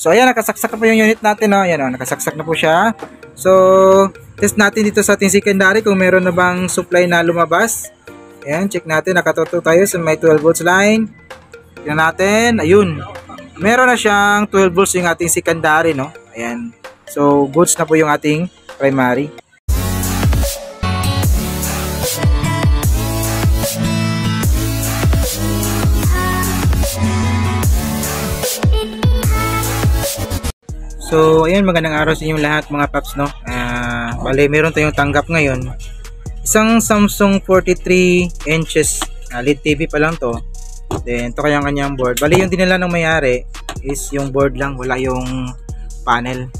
So ayan, nakasaksak na po yung unit natin, no? Ayan, nakasaksak na po siya. So test natin dito sa ating secondary kung meron na bang supply na lumabas. Ayan, check natin, nakatuto tayo sa may 12 volts line. Tingnan natin, ayun. Meron na siyang 12 volts yung ating secondary, no? Ayan. So goods na po yung ating primary. So, ayan, magandang araw sa inyong lahat mga paps, no? Bale, meron tayong tanggap ngayon. Isang Samsung 43 inches LED TV pa lang to. Then, ito kanyang board. Bale, yung dinala ng mayari is yung board lang, wala yung panel.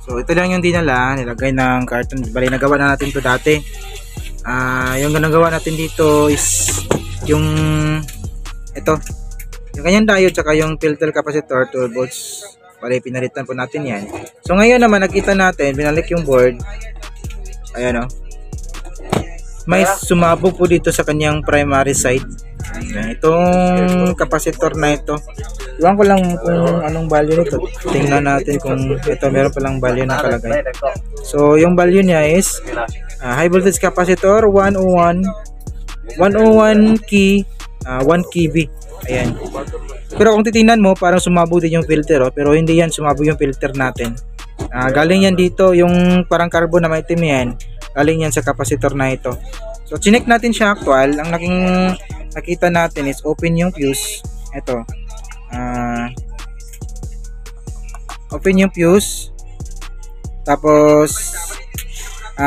So, ito lang yung dinala, nilagay ng carton. Bale, nagawa na natin to dati. Yung nagawa natin dito is yung ito. Yung kanyang diode, tsaka yung filter capacitor, 12 volts. Bale, pinalitan po natin yan. So ngayon naman nakita natin, binalik yung board. Ayan, o. May sumabog po dito sa kanyang primary side. Ayan, itong capacitor na ito. Iwan ko lang kung anong value nito. Tingnan natin kung ito meron palang value na kalagay. So yung value niya is high voltage capacitor 101 key 1 kV. Ayan. Pero kung titingnan mo, parang sumabog din yung filter, oh. Pero hindi yan, sumabog yung filter natin. Galing yan dito, yung parang carbon na maitim yan. Galing yan sa capacitor na ito. So, chinek natin siya actual. Ang nakita natin is open yung fuse. Ito. Open yung fuse. Tapos,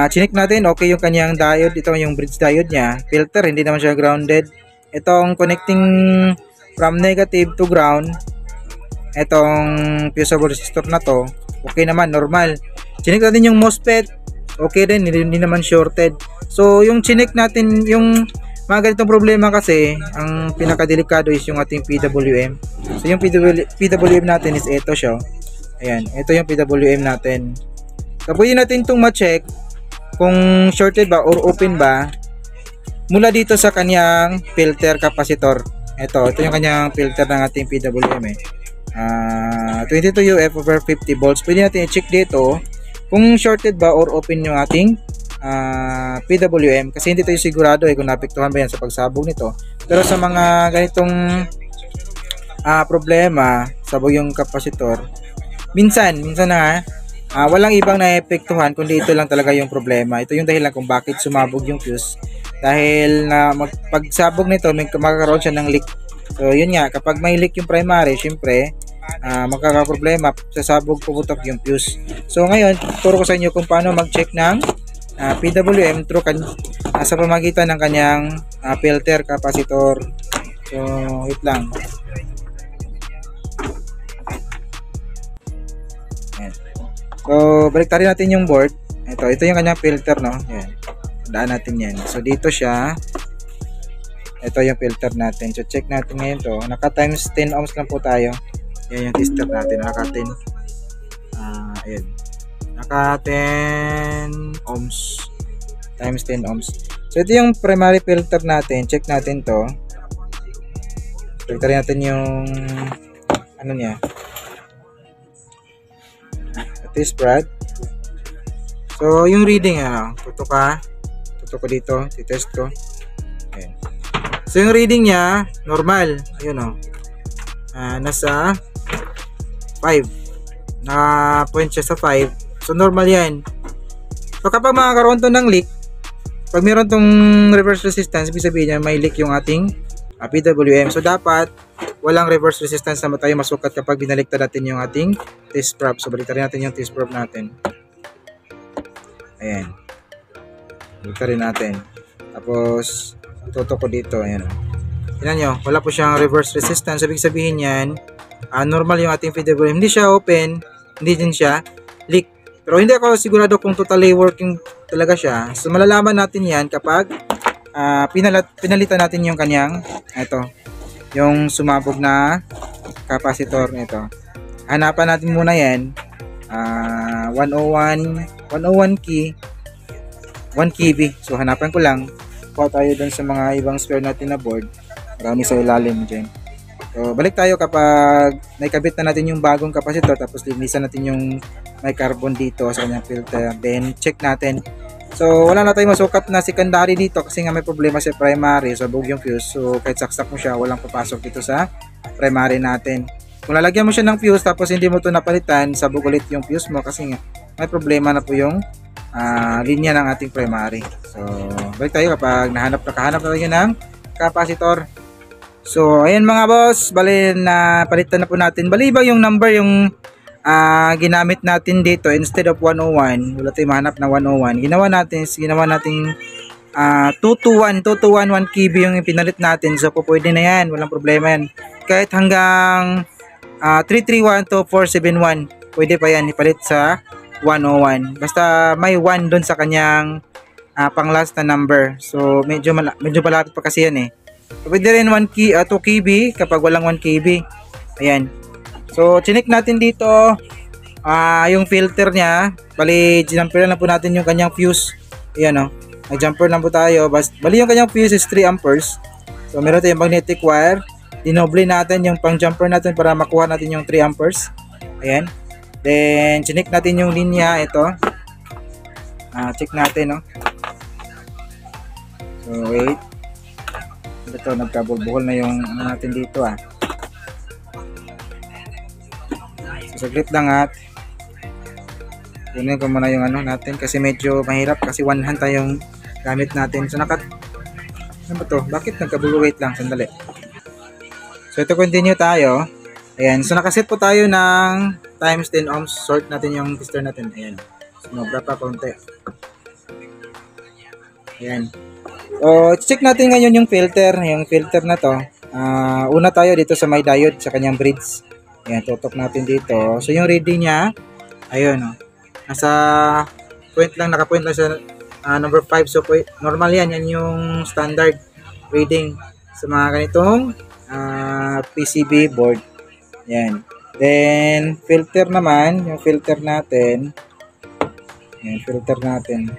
chinek natin, okay yung kanyang diode. Ito yung bridge diode niya. Filter, hindi naman siya grounded. Itong connecting from negative to ground, itong fusible resistor na to, okay naman, normal. Chinek natin yung MOSFET, okay din, hindi naman shorted. So yung chinek natin yung mga ganitong problema kasi, ang pinakadelikado is yung ating PWM. So yung PWM natin is ito siya. Ayan, ito yung PWM natin. So pwede natin itong ma-check kung shorted ba or open ba mula dito sa kanyang filter capacitor. Ito yung kanyang filter ng ating PWM, 22 UF over 50 volts. Pwede natin i-check dito kung shorted ba or open yung ating PWM, kasi hindi tayo sigurado kung naapektuhan ba yan sa pagsabog nito. Pero sa mga ganitong problema, sabog yung capacitor, minsan na walang ibang naepektuhan kundi ito lang talaga yung problema. Ito yung dahilan kung bakit sumabog yung fuse. Dahil na pagsabog nito, magkakaroon siya ng leak. So yun nga, kapag may leak yung primary, syempre magkakaproblema, sasabog, puputok yung fuse. So ngayon, turo ko sa inyo kung paano mag-check ng PWM through sa pamagitan ng kanyang filter capacitor. So wait lang. Ayan. So baliktarin natin yung board. Ito yung kanyang filter, no? Ayan. Daan natin yan. So dito siya. Ito yung filter natin. So check natin ngayon to. Naka times 10 ohms lang po tayo. Yan yung tester natin. Naka 10. Ayan. Naka 10 ohms. Times 10 ohms. So ito yung primary filter natin. Check natin to. Filter natin yung ano niya. Ito is Brad. So yung reading, tutok ko dito, titest ko. Ayan. So yung reading niya, normal. Ayun, nasa 5. Na-point siya sa 5. So normal yan. So kapag makakaroon to ng leak, pag meron tong reverse resistance, ibig sabihin niya may leak yung ating PWM. So dapat walang reverse resistance na tayo masukat kapag binaliktad natin yung ating test probe. So baliktarin natin yung test probe natin. Ayan. Baliktarin natin. Tapos tutok ko dito. Ayan. Tingnan nyo, wala po siyang reverse resistance. Ibig sabihin yan, normal yung ating PWM. Hindi siya open, hindi din siya leak. Pero hindi ako sigurado kung totally working talaga siya. So malalaman natin yan kapag pinalitan natin yung kanyang yung sumabog na capacitor nito. Hanapan natin muna yan. 101 key 1 kV. So hanapan ko lang. Kuha tayo dun sa mga ibang spare natin na board. Marami sa ilalim dyan. So, balik tayo kapag naikabit na natin yung bagong capacitor, tapos linisan natin yung may carbon dito sa kanyang filter. Then, check natin. So, wala na tayong masukat na secondary dito kasi nga may problema sa primary. So, bug yung fuse. So, kahit saksak mo siya, walang papasok dito sa primary natin. Kung lalagyan mo siya ng fuse tapos hindi mo ito napalitan, sabog ulit yung fuse mo kasi nga may problema na po yung linya ng ating primary. So, balik tayo kapag nakahanap na tayo ng capacitor. So, ayan mga boss, bali na palitan na po natin. Bali ba yung number yung ginamit natin dito instead of 101, wala tayong mahanap na 101. Ginawa natin 221 1 kb yung pinalit natin. So, pwede na yan, walang problema yan. Kahit hanggang 331 to 471, pwede pa yan ipalit sa 101. Basta may 1 doon sa kanyang pang last na number. So, medyo malapit pa kasi yan eh. So, pwede rin 2 kb kapag walang 1 kb. Ayan. So, chinik natin dito yung filter niya. Bali, jumper lang po natin yung kanyang fuse. Ayan o. Nag-jumper lang po tayo. Bali, yung kanyang fuse is 3 amperes. So, meron tayong magnetic wire. Dinoble natin yung pang-jumper natin para makuha natin yung 3 amperes. Ayan. Then, chinik natin yung linya. Ito. Check natin, no. So, wait. Ito, nagkabulbuhol na yung natin dito, So, saglit lang at kunin ko muna yung natin kasi medyo mahirap kasi one hand tayong gamit natin. So, ano ba to? Bakit nagkabulbuhit lang? Sandali. So, ito continue tayo. Ayan. So, nakaset po tayo ng times 10 ohms. Sort natin yung resistor natin. Ayan. Sumobra pa konti. Ayan. So, check natin ngayon yung filter. Yung filter na to. Una tayo dito sa may diode sa kanyang bridge. Ayan. Tutok natin dito. So, yung reading niya, ayun. Nasa point lang. Naka-point lang sa number 5. So, normal yan. Yan yung standard reading sa mga ganitong PCB board. Yan. Then, filter naman, yung filter natin. Yan, filter natin.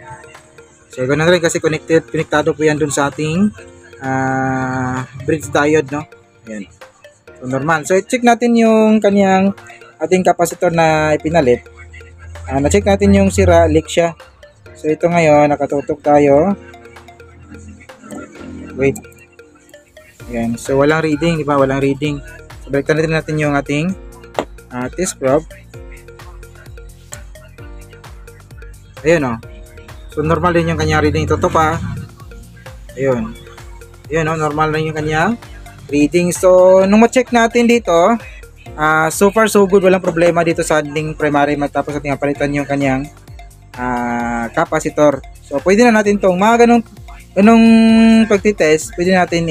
So, ganoon rin kasi konektado po yan dun sa ating bridge diode, no? Yan. So, normal. So, i-check natin yung kanyang ating capacitor na ipinalit. Na-check natin yung sira, leak siya. So, ito ngayon, nakatutok tayo. Wait. Yan. So, walang reading, di ba? Walang reading. So, balikan natin yung ating test probe. Ayun, oh. So, normal din yung kanyang reading. Ito pa. Ayun. Ayun, oh. Normal din yung kanyang reading. So, nung ma-check natin dito, so far so good. Walang problema dito sa ating primary. Matapos ating palitan yung kanyang capacitor. So, pwede na natin itong mga ganong pagtitest, pwede natin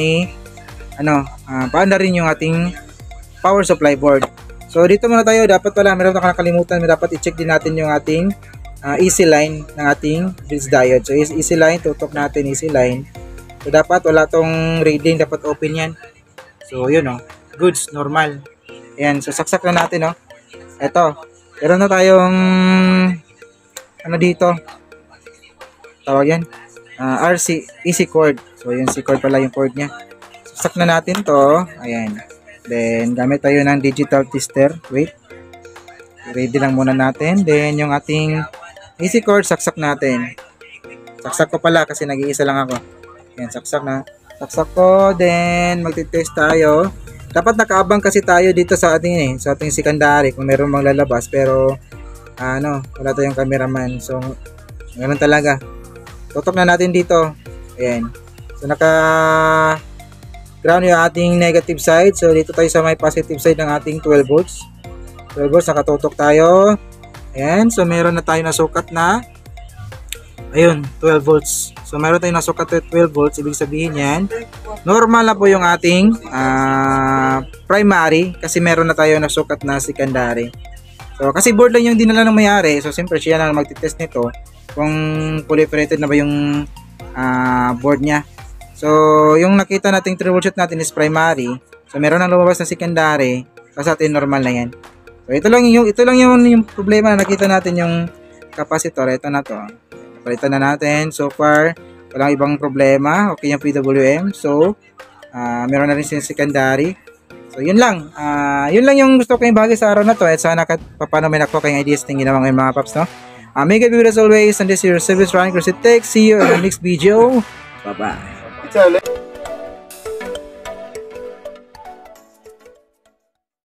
paanda rin yung ating power supply board. So, dito muna tayo. Dapat pala, meron na nakalimutan. Dapat i-check din natin yung ating easy line ng ating bridge diode. So, easy line. Tutok natin easy line. So, dapat wala tong reading. Dapat open yan. So, yun, goods, normal. Ayan. So, saksak na natin, Ito. Meron na tayong dito. Tawag yan. RC, easy cord. So, yung C cord pala yung cord niya. Saksak na natin to. Ayan. Then, gamit tayo ng digital tester. Wait. Ready lang muna natin. Then, yung ating easy cord, saksak natin. Saksak ko pala kasi nag-iisa lang ako. Ayan, saksak na. Saksak ko. Then, magtitest tayo. Dapat nakaabang kasi tayo dito sa ating secondary kung meron mang lalabas. Pero, wala tayong cameraman. So, ganun talaga. Tutok na natin dito. Ayan. So, ground yung ating negative side. So, dito tayo sa may positive side ng ating 12 volts. 12 volts, nakatutok tayo. Ayan. So, meron na tayo nasukat na. Ayun, 12 volts. So, meron tayong nasukat na 12 volts. Ibig sabihin yan, normal na po yung ating primary. Kasi meron na tayo nasukat na secondary. So, kasi board lang yung dinala ng mayari. So, siyempre siya na magtitest nito kung proliferated na ba yung board niya. So, yung nakita nating troubleshoot natin is primary. So, meron nang lumabas na secondary. Sa atin normal na yan. So, ito lang yung problema na nakita natin yung capacitor. Ito na to. Palitan na natin. So far, walang ibang problema. Okay yung PWM. So, meron na rin siya secondary. So, So, yun lang. Yun lang yung gusto ko yung bahagi sa araw na to. At sana kahit paano may nakuha kayong ideas ng ginawa ngayon mga paps, no? May good viewers as always. And this is your service running Cruise Tech. See you on the next video. Bye-bye.